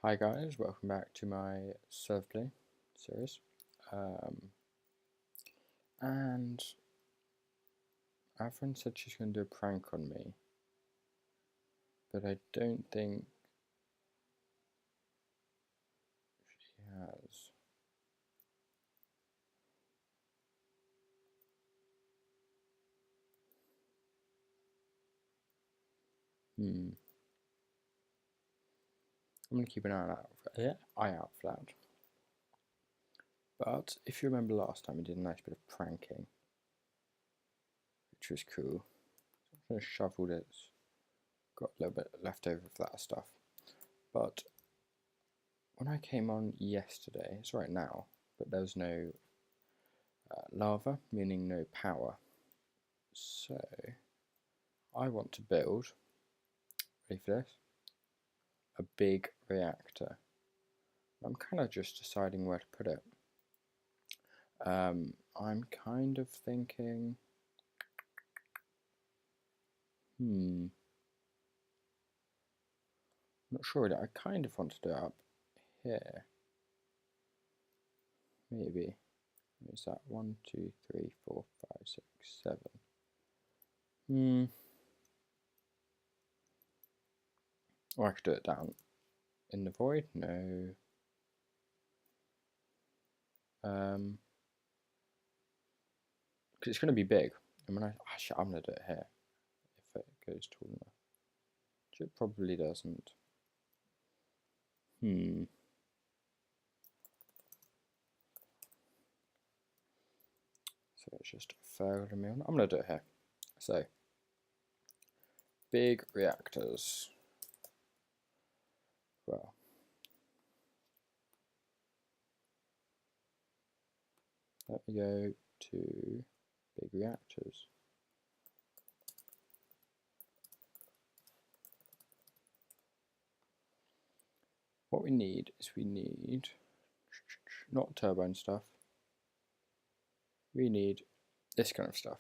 Hi guys, welcome back to my serve play series. And our friend said she's going to do a prank on me, but I don't think she has. I'm going to keep an eye out for that. But if you remember last time, we did a nice bit of pranking, which was cool. So I'm going to shove all this. Got a little bit left over for that stuff. But when I came on yesterday, it's right now, but there was no lava, meaning no power. So I want to build, ready for this, a big reactor. I'm kind of just deciding where to put it. I'm kind of thinking, I'm not sure. I kind of want to do it up here. Maybe. Is that 1, 2, 3, 4, 5, 6, 7? Or I could do it down in the void. No. Because it's going to be big. I'm going to do it here if it goes tall enough. Which it probably doesn't. So it's just failed me on. I'm going to do it here. So, big reactors. Well, let me go to big reactors. What we need is not turbine stuff. We need this kind of stuff.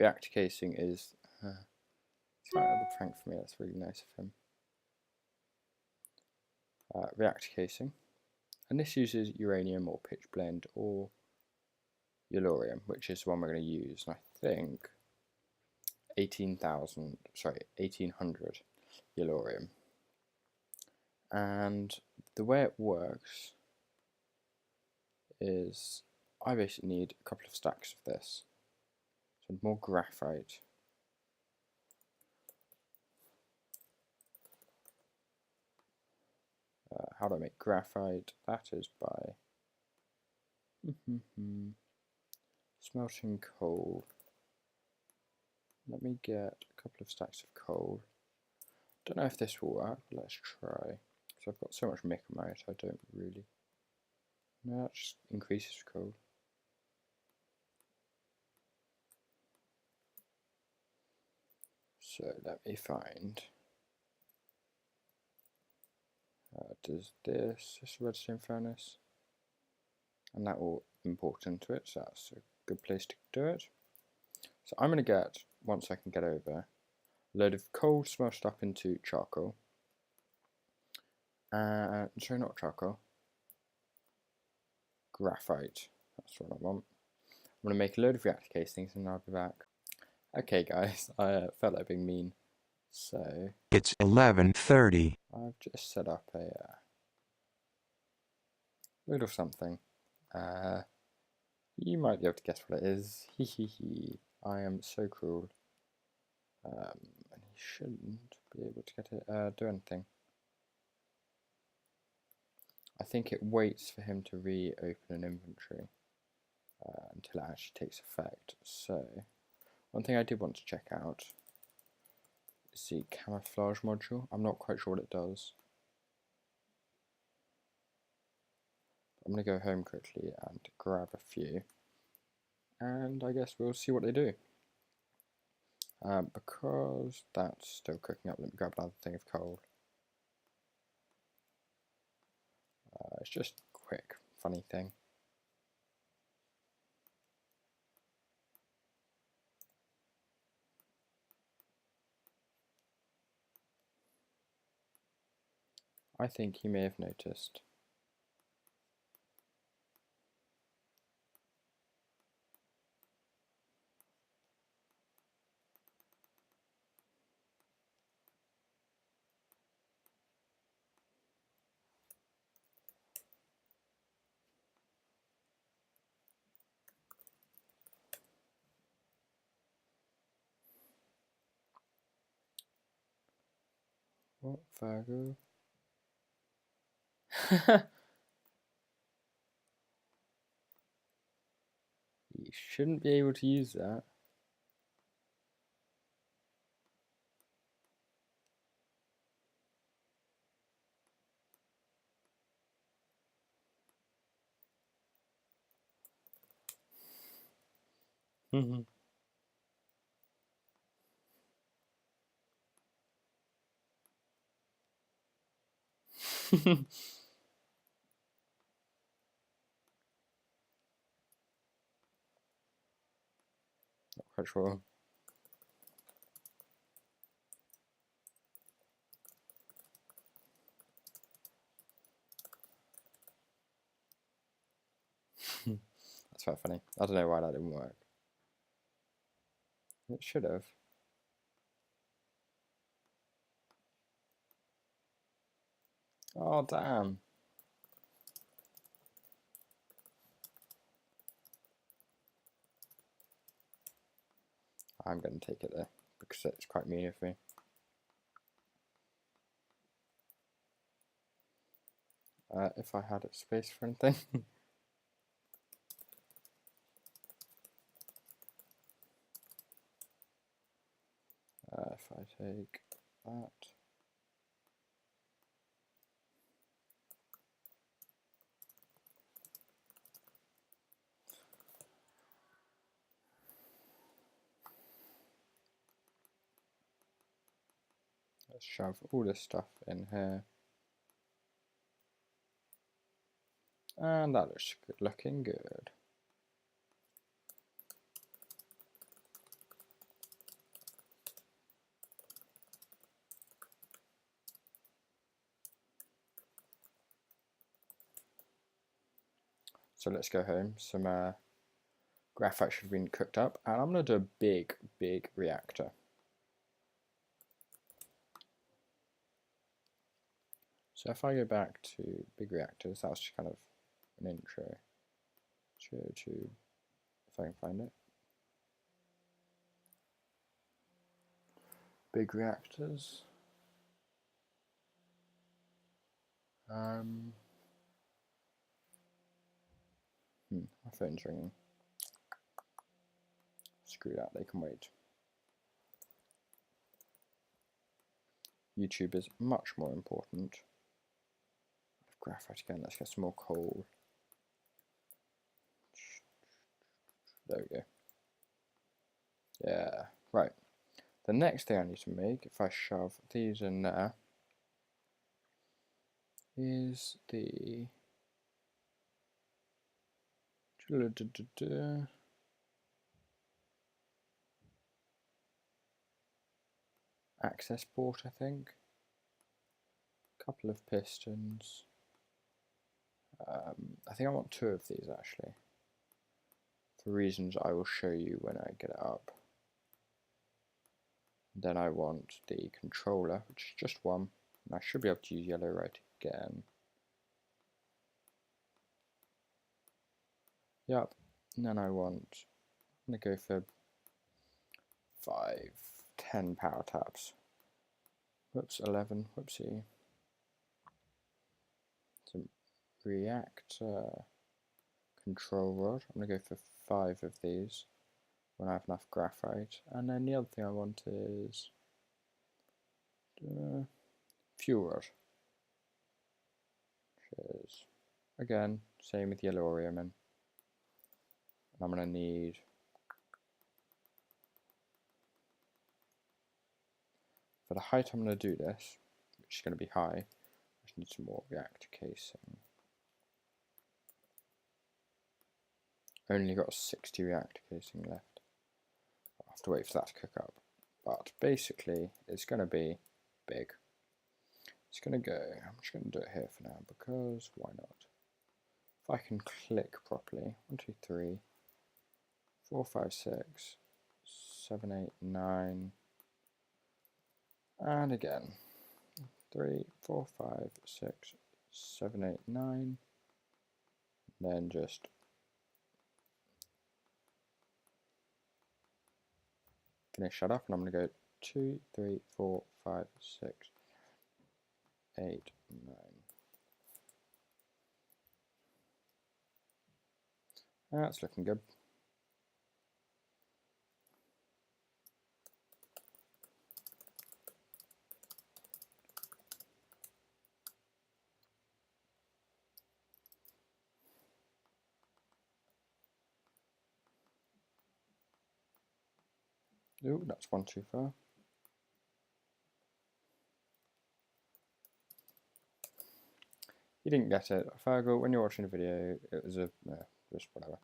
Reactor casing is it's another prank for me. That's really nice of him. Reactor casing, and this uses uranium or pitch blende or yellorium, which is the one we're going to use. And I think 1800 yellorium. And the way it works is I basically need a couple of stacks of this. So more graphite. How do I make graphite? That is by smelting coal. Let me get a couple of stacks of coal. Don't know if this will work, but let's try. So I've got so much mechamite, I don't really. No, it just increases coal. So let me find. Does this a redstone furnace? And that will import into it, so that's a good place to do it. So I'm going to get, once I can get over, a load of coal smashed up into charcoal. Sorry, not charcoal. Graphite. That's what I want. I'm going to make a load of reactor casings and I'll be back. Okay guys, I felt like being mean. So it's 11:30. I've just set up a load of something. You might be able to guess what it is. I am so cruel. And he shouldn't be able to get it do anything. I think it waits for him to reopen an inventory until it actually takes effect. So one thing I did want to check out is the camouflage module. I'm not quite sure what it does. I'm going to go home quickly and grab a few, and I guess we'll see what they do. Because that's still cooking up, let me grab another thing of coal. It's just a quick, funny thing. I think he may have noticed. What, Virgo? You shouldn't be able to use that. Not quite sure. That's quite funny. I don't know why that didn't work. It should have. Oh, damn. I'm going to take it there because it's quite mean of me. If I had space for anything. If I take that. Let's shove all this stuff in here. And that looks good, looking good. So let's go home. Some graphite should have been cooked up, and I'm going to do a big reactor. So if I go back to big reactors, that was just kind of an intro. Go to, if I can find it, big reactors. My phone's ringing. Screw that, they can wait. YouTube is much more important. Graphite again, let's get some more coal. There we go. Yeah, right. The next thing I need to make, if I shove these in there, is the access port, I think. Couple of pistons. I think I want 2 of these actually, for reasons I will show you when I get it up. Then I want the controller, which is just 1, and I should be able to use yellow right again. Yep, and then I want, I'm going to go for 5, 10 power taps. Whoops, 11, whoopsie. Some reactor control rod. I'm going to go for 5 of these when I have enough graphite. And then the other thing I want is fuel rod. Which is, again, same with yellow orium. I'm going to need for the height I'm going to do this, which is going to be high. I just need some more reactor casing. Only got 60 reactor casing left. I'll have to wait for that to cook up. But basically, it's going to be big. It's going to go, I'm just going to do it here for now because why not? If I can click properly, 1, 2, 3, 4, 5, 6, 7, 8, 9, and again, 3, 4, 5, 6, 7, 8, 9, then just finish that up, and I'm going to go 2, 3, 4, 5, 6, 8, 9. That's looking good. Ooh, that's one too far. You didn't get it. Fergal, when you're watching a video, it was a, just whatever.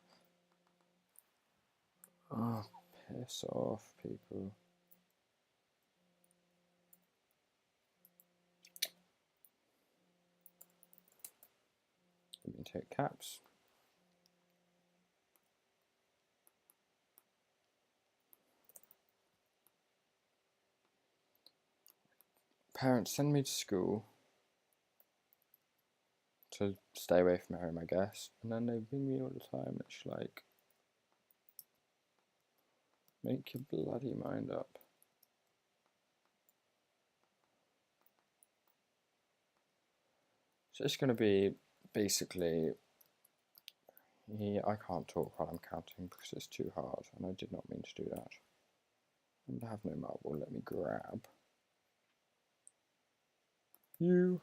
Oh, piss off, people. Let me take caps. Parents send me to school to stay away from home, I guess, and then they bring me all the time. It's like, make your bloody mind up. So it's going to be basically, yeah, I can't talk while I'm counting because it's too hard, and I did not mean to do that. And I have no marble, let me grab. You.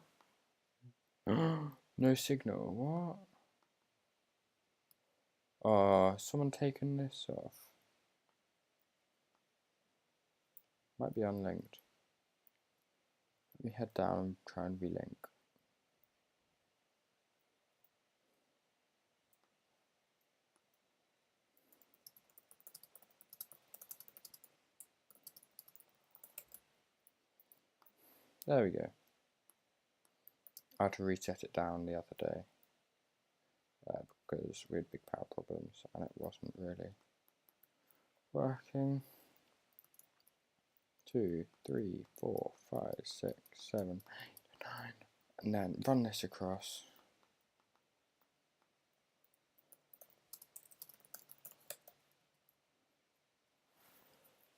No signal, what? Oh, someone taken this off. Might be unlinked. Let me head down and try and relink. There we go. I had to reset it down the other day because we had big power problems and it wasn't really working. 2, 3, 4, 5, 6, 7, 8, 9, and then run this across.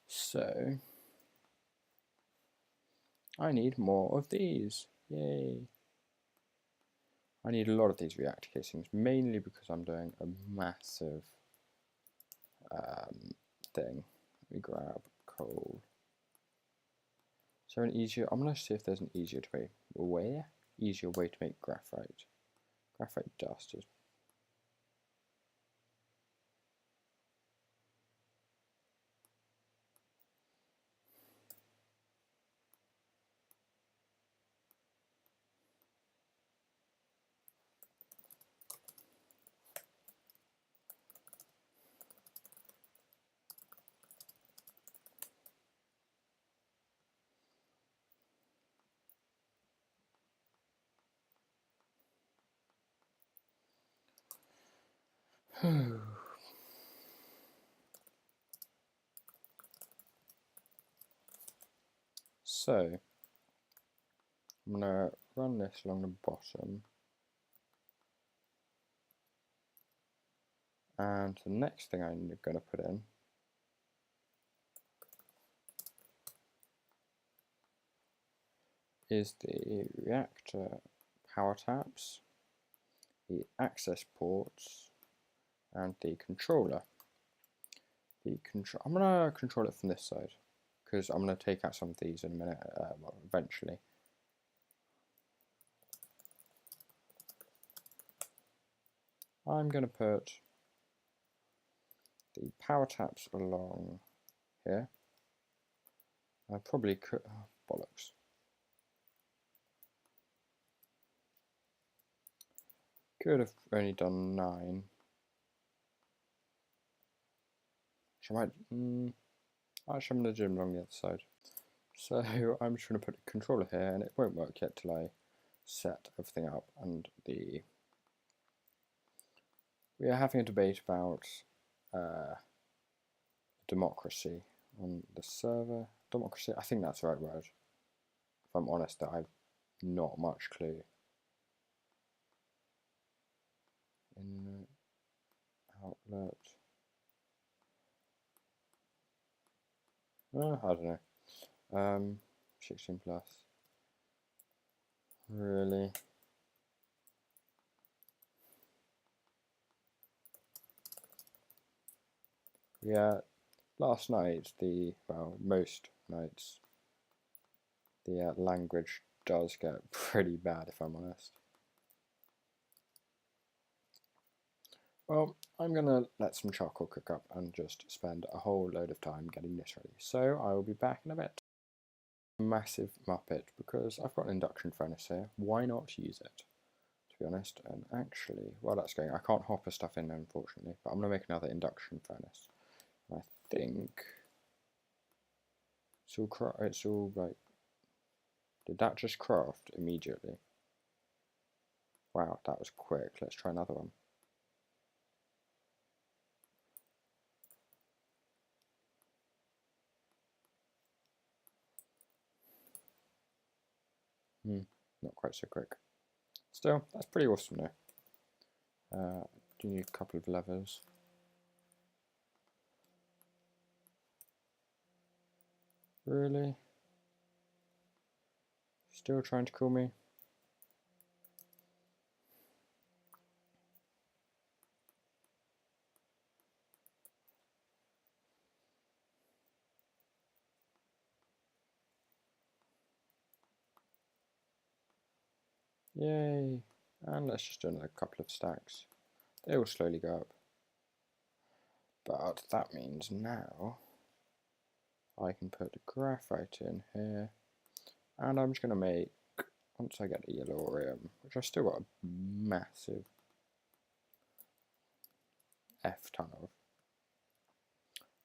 So I need more of these. Yay! I need a lot of these reactor casings, mainly because I'm doing a massive thing. Let me grab coal. Is there an easier? I'm going to see if there's an easier way. Easier way to make graphite. Graphite dust is. So I'm going to run this along the bottom, and the next thing I'm going to put in is the reactor power taps, the access ports, and the controller. I'm going to control it from this side because I'm going to take out some of these in a minute, well, eventually. I'm going to put the power taps along here. I probably could, oh, bollocks. Could have only done 9. Actually, I'm going to do them along the other side. So I'm just going to put a controller here, and it won't work yet till I set everything up. And we are having a debate about democracy on the server. Democracy, I think that's the right word. If I'm honest, that I've not much clue. Inlet, outlet. I don't know. 16 plus. Really? Yeah, last night, most nights, the language does get pretty bad, if I'm honest. Well, I'm going to let some charcoal cook up and just spend a whole load of time getting this ready. So I will be back in a bit. Massive muppet, because I've got an induction furnace here. Why not use it, to be honest? And actually, while that's going, I can't hopper stuff in, unfortunately, but I'm going to make another induction furnace. I think it's all like, did that just craft immediately? Wow, that was quick. Let's try another one. Not quite so quick. Still, that's pretty awesome though. Do need a couple of levers. Really? Still trying to call me? Yay! And let's just do another couple of stacks. They will slowly go up. But that means now I can put the graphite in here, and I'm just going to make, once I get the yellorium, which I've still got a massive F ton of,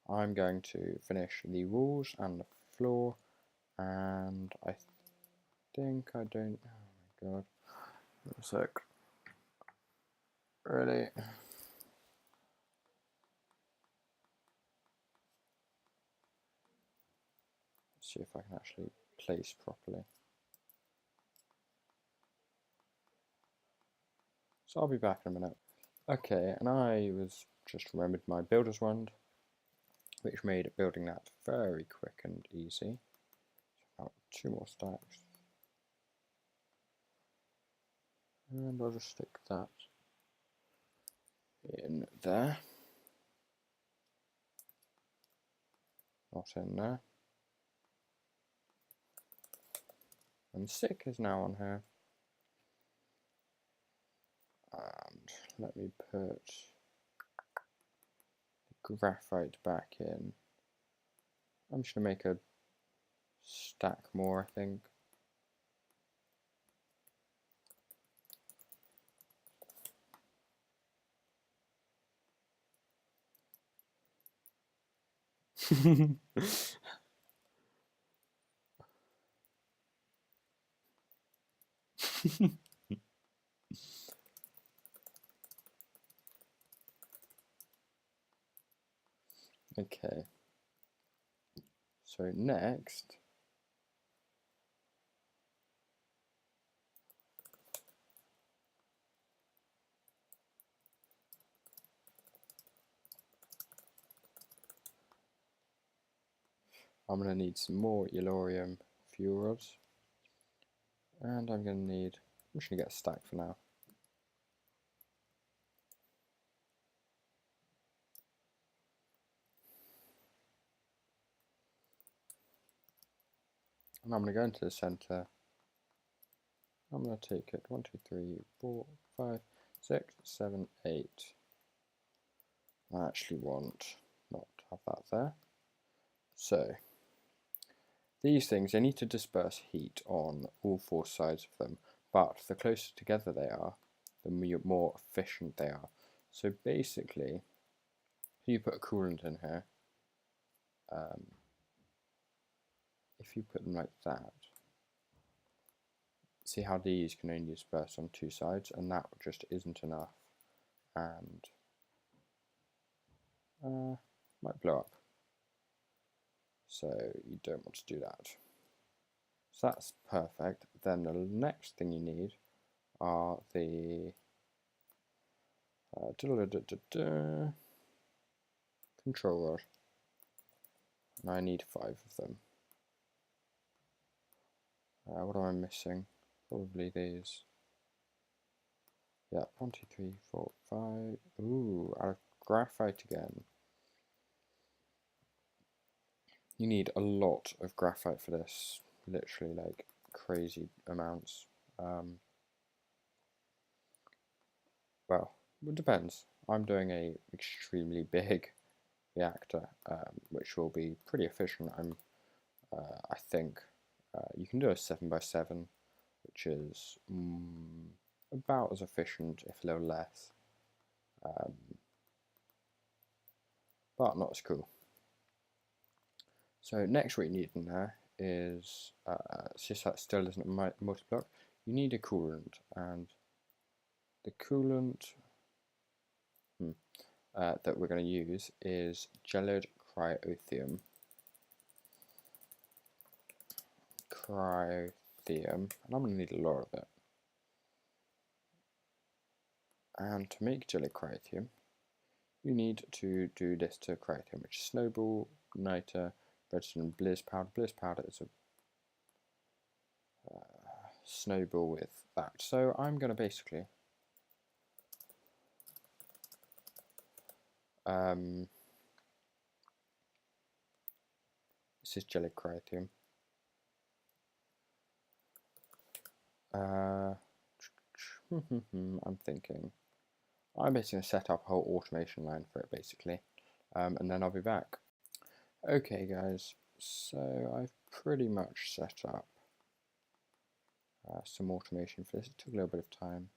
I'm going to finish the walls and the floor, and I think I don't, oh my god, one sec, really? Let's see if I can actually place properly. So I'll be back in a minute. Okay, and I was just remembered my builder's wand, which made building that very quick and easy. About 2 more stacks. And I'll just stick that in there. Not in there. And 6 is now on here. And let me put the graphite back in. I'm just going to make a stack more, I think. Okay, so next I'm going to need some more yellorium fuel rods, and I'm going to get a stack for now. And I'm going to go into the center. I'm going to take it 1, 2, 3, 4, 5, 6, 7, 8. I actually want not to have that there. So these things, they need to disperse heat on all 4 sides of them, but the closer together they are, the more efficient they are. So basically, if you put a coolant in here, if you put them like that, see how these can only disperse on two sides, and that just isn't enough, and might blow up. So you don't want to do that. So that's perfect. Then the next thing you need are the control rod, and I need 5 of them. What am I missing? Probably these. Yeah, 1, 2, 3, 4, 5. Ooh, out of graphite again. You need a lot of graphite for this, literally like crazy amounts. Well, it depends. I'm doing a extremely big reactor, which will be pretty efficient. I think you can do a 7x7, which is about as efficient, if a little less, but not as cool. So next what you need in there is, since that still isn't a multi-block, you need a coolant, and the coolant that we're going to use is gelid cryothium. And I'm going to need a lot of it. And to make gelid cryothium, you need to do this to cryothium, which is snowball, niter, redstone, bliss powder. Bliss powder is a snowball with that. So I'm going to basically this is gelid cryothium. I'm thinking I'm basically going to set up a whole automation line for it basically, and then I'll be back. Okay guys, so I've pretty much set up some automation for this. It took a little bit of time.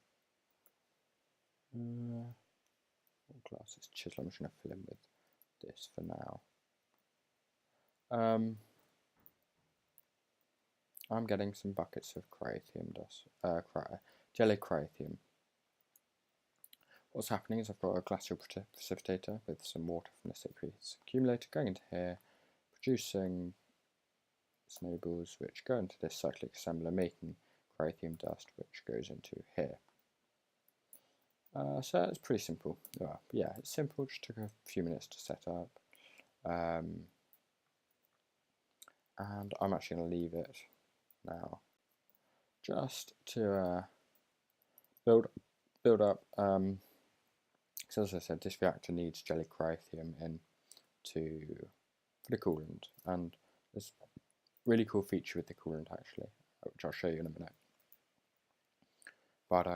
Glasses chisel, I'm just going to fill in with this for now. I'm getting some buckets of cryothium dust, gelid cryothium. What's happening is I've got a glacial precipitator with some water from this aqueous accumulator going into here, producing snowballs which go into this cyclic assembler, making cryothium dust which goes into here. So it's pretty simple. Well, yeah, it's simple, just took a few minutes to set up. And I'm actually going to leave it now just to build up, because as I said, this reactor needs gelid cryothium in for the coolant, and there's a really cool feature with the coolant actually, which I'll show you in a minute. But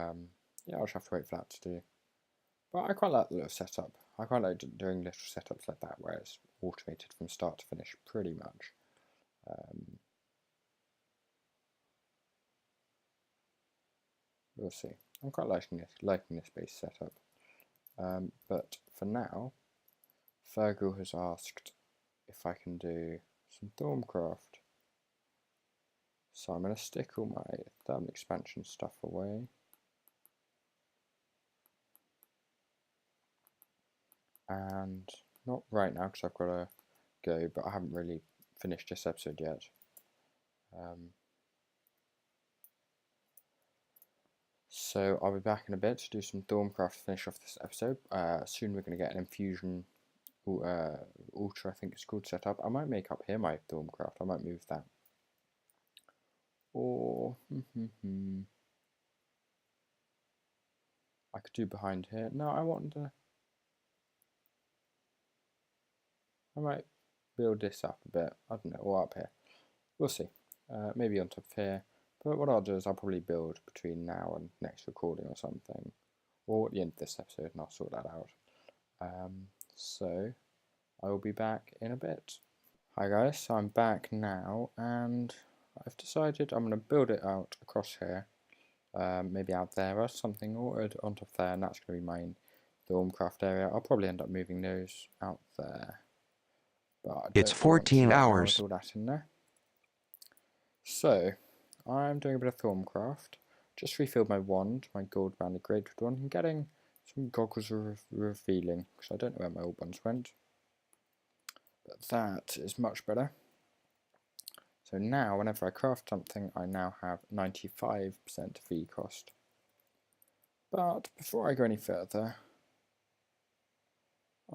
yeah, I'll just have to wait for that to do. But I quite like the little setup. I quite like doing little setups like that where it's automated from start to finish pretty much. We'll see. I'm quite liking this base setup. But for now, Fergal has asked if I can do some Thorncraft. So I'm going to stick all my thermal expansion stuff away. And not right now because I've got to go, but I haven't really finished this episode yet. So I'll be back in a bit to do some Thorncraft to finish off this episode. Soon we're going to get an Infusion Ultra, I think it's called, set up. I might make up here my Thorncraft. I might move that. Or I could do behind here. No, I might build this up a bit. I don't know, or up here. We'll see. Maybe on top of here. But what I'll do is I'll probably build between now and next recording or something. Or at the end of this episode, and I'll sort that out. So I will be back in a bit. Hi guys, so I'm back now, and I've decided I'm going to build it out across here. Maybe out there or something, or on top there, and that's going to be my Thorncraft area. I'll probably end up moving those out there. But I It's don't really want to 14 do that now hours. with all that in there. So, I'm doing a bit of filmcraft. Just refilled my wand, my gold banded graded one, and getting some goggles revealing, because I don't know where my old ones went. But that is much better. So now, whenever I craft something, I now have 95% V cost. But before I go any further,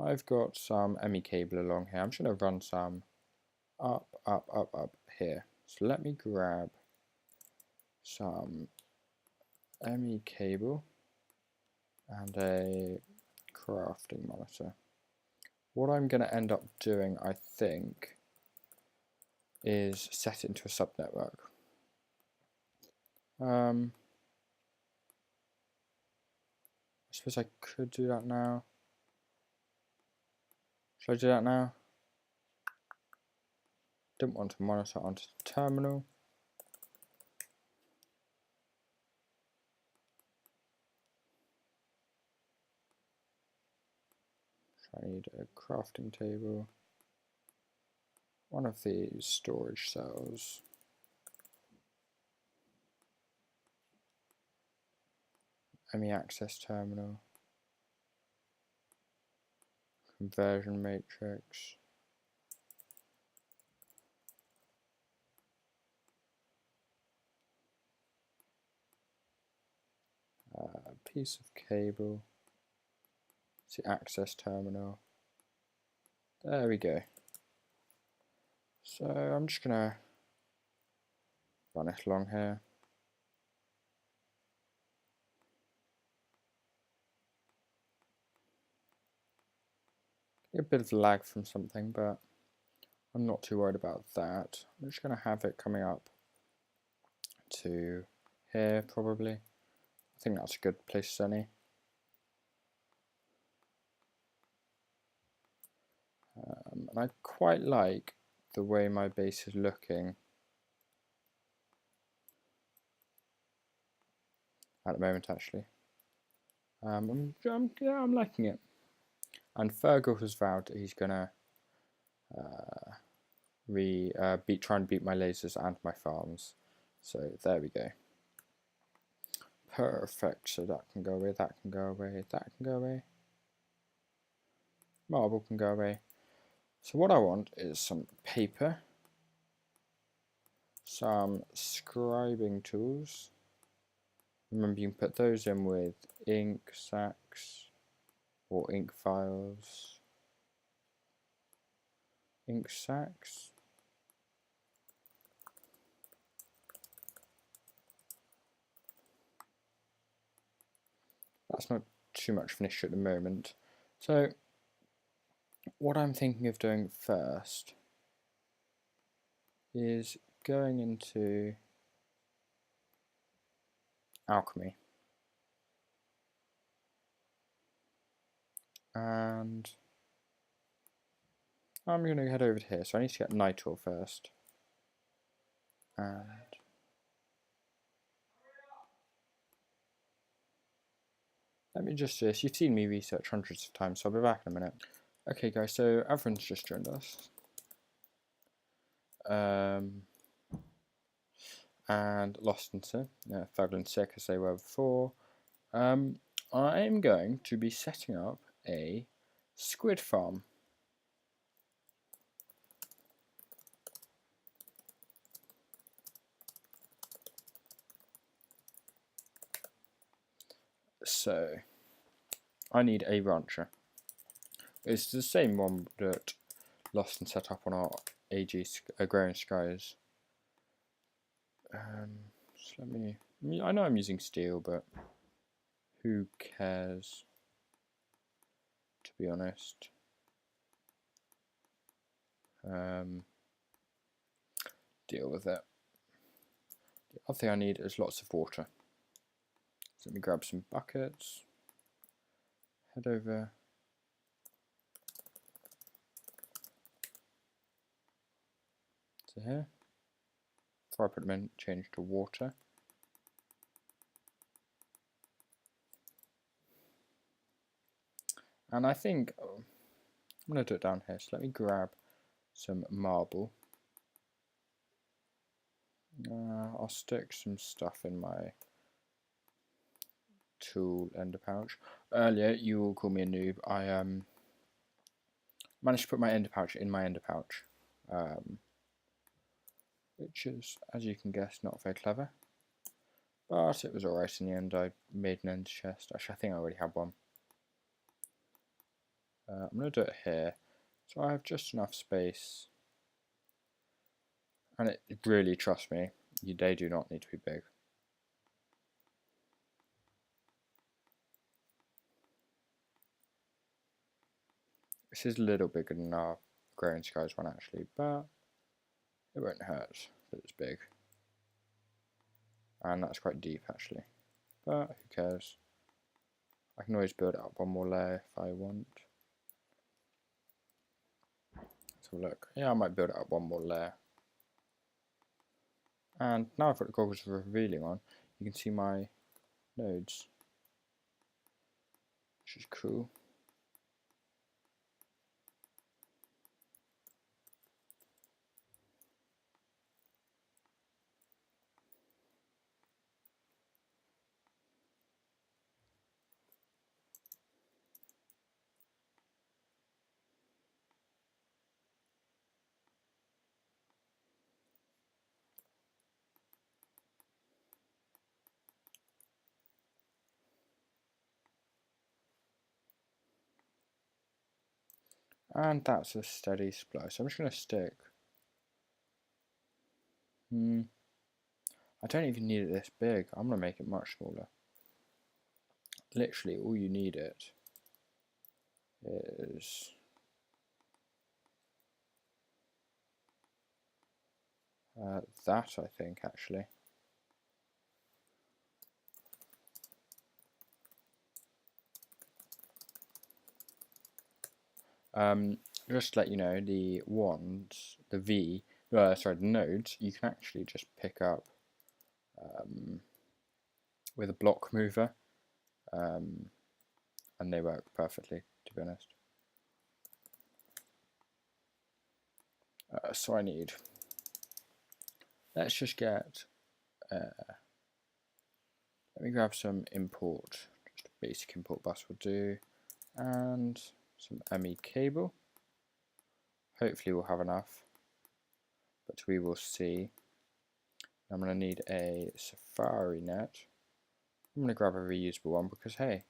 I've got some ME cable along here. I'm just going to run some up here. So let me grab some ME cable and a crafting monitor. What I'm going to end up doing, I think, is set it into a subnetwork. I suppose I could do that now. Should I do that now? Didn't want to monitor onto the terminal. So I need a crafting table, one of these storage cells, ME access terminal, conversion matrix, a piece of cable, it's the access terminal. There we go. So I'm just gonna run it along here. A bit of lag from something, but I'm not too worried about that. I'm just gonna have it coming up to here probably. I think that's a good place, Sunny. And I quite like the way my base is looking at the moment, actually. I'm liking it. And Fergal has vowed that he's gonna try and beat my lasers and my farms. So there we go. Perfect. So that can go away, that can go away, that can go away. Marble can go away. So what I want is some paper, some scribing tools. Remember, you can put those in with ink sacks or ink files. Ink sacks. That's not too much of an issue at the moment. So what I'm thinking of doing first is going into alchemy. And I'm going to head over to here. So I need to get nitrile first. And let me just you've seen me research hundreds of times, so I'll be back in a minute. Okay guys, so everyone's just joined us. And Lost and Sick, Fuggle and Sick as they were before. I'm going to be setting up a squid farm. So I need a rancher. It's the same one that Lost and set up on our AG Agrarian Skies. So let me. I know I'm using steel, but who cares? To be honest. Deal with it. The other thing I need is lots of water. So let me grab some buckets. Head over. To here. Before I put them in, change to water. And I think I'm going to do it down here. So let me grab some marble. I'll stick some stuff in my tool ender pouch. Earlier, you all called me a noob. I managed to put my ender pouch in my ender pouch, which is, as you can guess, not very clever. But it was alright in the end. I made an ender chest. Actually, I think I already had one. I'm going to do it here. So I have just enough space. And it really, trust me, they do not need to be big. This is a little bigger than our Growing Skies one actually, but it won't hurt that it's big. And that's quite deep actually, but who cares? I can always build it up one more layer if I want. Let's have a look. Yeah, I might build it up one more layer. And now I've got the goggles of revealing on, you can see my nodes, which is cool. And that's a steady splice. I'm just going to stick. I don't even need it this big. I'm going to make it much smaller. Literally, all you need it is that, I think, actually. Just to let you know, the wands, the nodes, you can actually just pick up with a block mover, and they work perfectly, to be honest. So I need, let's just get, let me grab some import, just a basic import bus will do, and some ME cable. Hopefully we'll have enough, but we will see. I'm going to need a safari net. I'm going to grab a reusable one because, hey,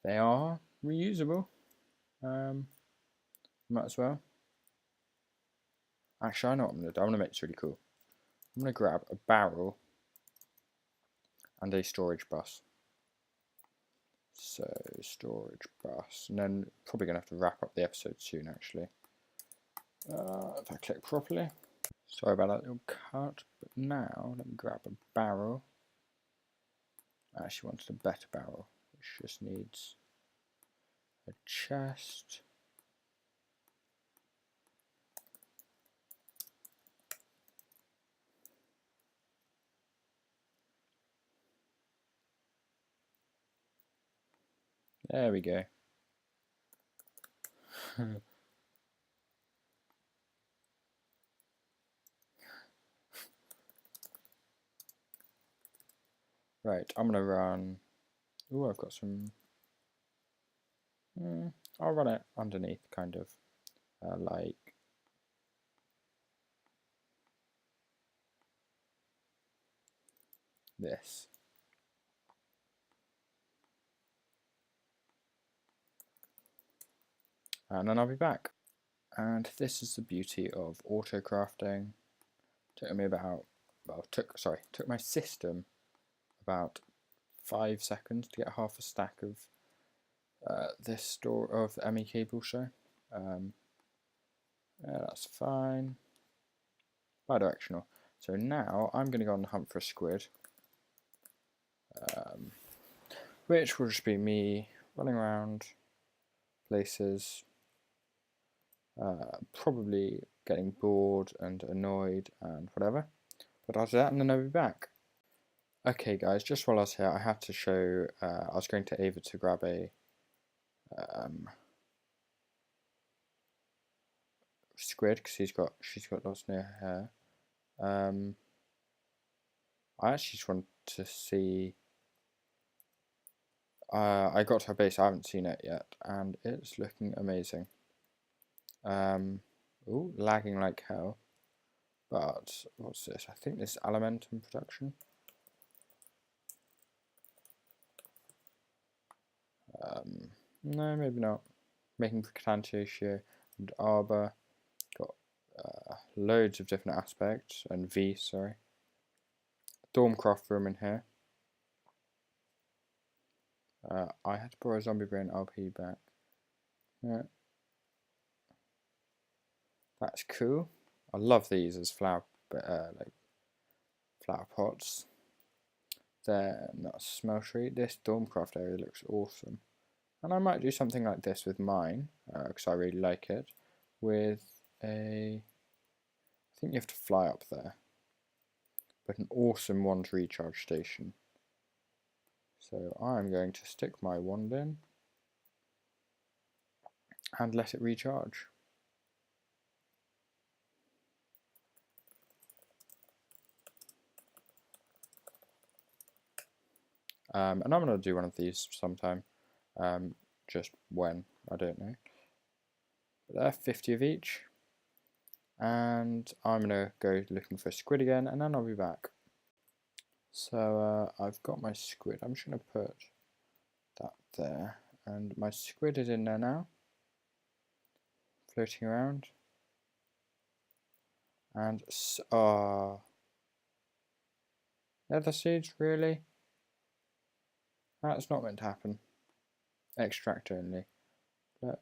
they are reusable. Might as well. Actually, I know what I'm going to do. I'm going to make this really cool. I'm going to grab a barrel and a storage bus. So, storage bus. And then probably going to have to wrap up the episode soon, actually. If I click properly. Sorry about that little cut. But now, let me grab a barrel. I actually wanted a better barrel, which just needs a chest. There we go. Right, I'm gonna run. Oh, I've got some. I'll run it underneath, kind of like this. And then I'll be back. And this is the beauty of auto crafting. Took me about, well, took my system about 5 seconds to get half a stack of this store of the ME cable show. Yeah, that's fine. Bidirectional. So now I'm going to go on the hunt for a squid, which will just be me running around places, probably getting bored and annoyed and whatever. But I'll do that and then I'll be back. Okay guys, just while I was here, I had to show, I was going to Ava to grab a squid because she's got lots near her hair. I actually just want to see. I got to her base. I haven't seen it yet, and it's looking amazing. Ooh, lagging like hell. But what's this? I think this Alimentum production. No, maybe not. Making Plantatio and Arbor. Got loads of different aspects, and V, sorry. Dormcraft room in here. I had to borrow a zombie brain, I'll pay you back. Yeah. That's cool. I love these as flower pots. They're not smeltery. This Dormcraft area looks awesome. And I might do something like this with mine, because I really like it, with a, I think you have to fly up there, but an awesome wand recharge station. So I'm going to stick my wand in and let it recharge. And I'm going to do one of these sometime, just when, I don't know. But they're 50 of each, and I'm going to go looking for a squid again, and then I'll be back. So I've got my squid. I'm just going to put that there, and my squid is in there now, floating around. And nether seeds, really? That's not meant to happen. Extract only. Let's.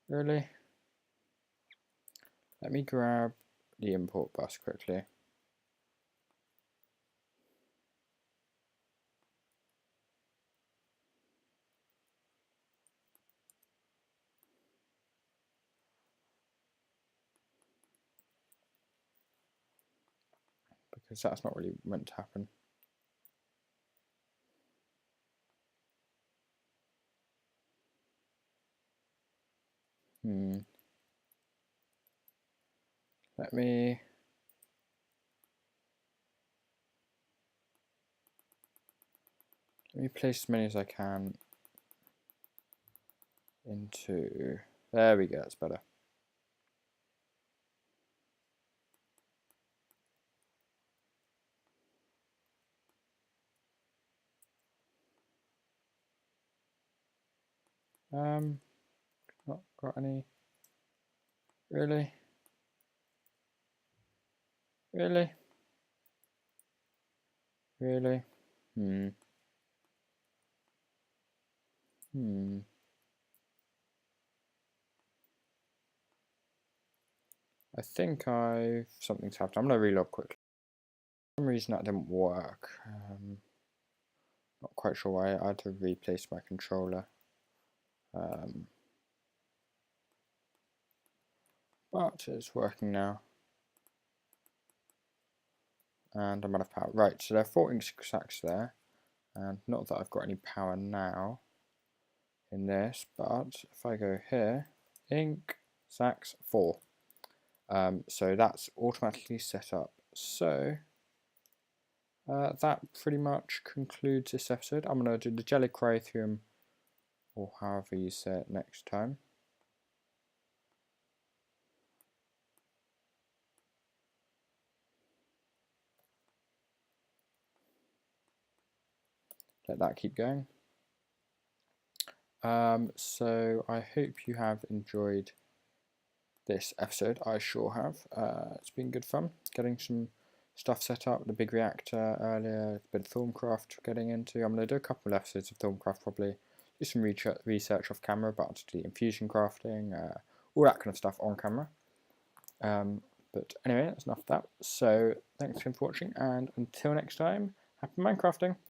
Really? Let me grab the import bus quickly. Because that's not really meant to happen. Let me place as many as I can into. There we go, that's better. Not got any. Really? Really? Really? I think something's happened. I'm gonna reload quickly. For some reason that didn't work. Not quite sure why. I had to replace my controller. But it's working now. And I'm out of power. Right, so there are 4 ink sacks there. And not that I've got any power now in this, but if I go here, ink sacks 4. So that's automatically set up. So that pretty much concludes this episode. I'm going to do the jelly cryotherium, or however you say it, next time. Let that keep going. So I hope you have enjoyed this episode. I sure have. It's been good fun getting some stuff set up, the big reactor earlier, a bit of Thorncraft getting into. I'm going to do a couple of episodes of Thorncraft, probably do some research off camera about the infusion crafting, all that kind of stuff on camera. But anyway, that's enough of that. So thanks again for watching, and until next time, happy Minecrafting!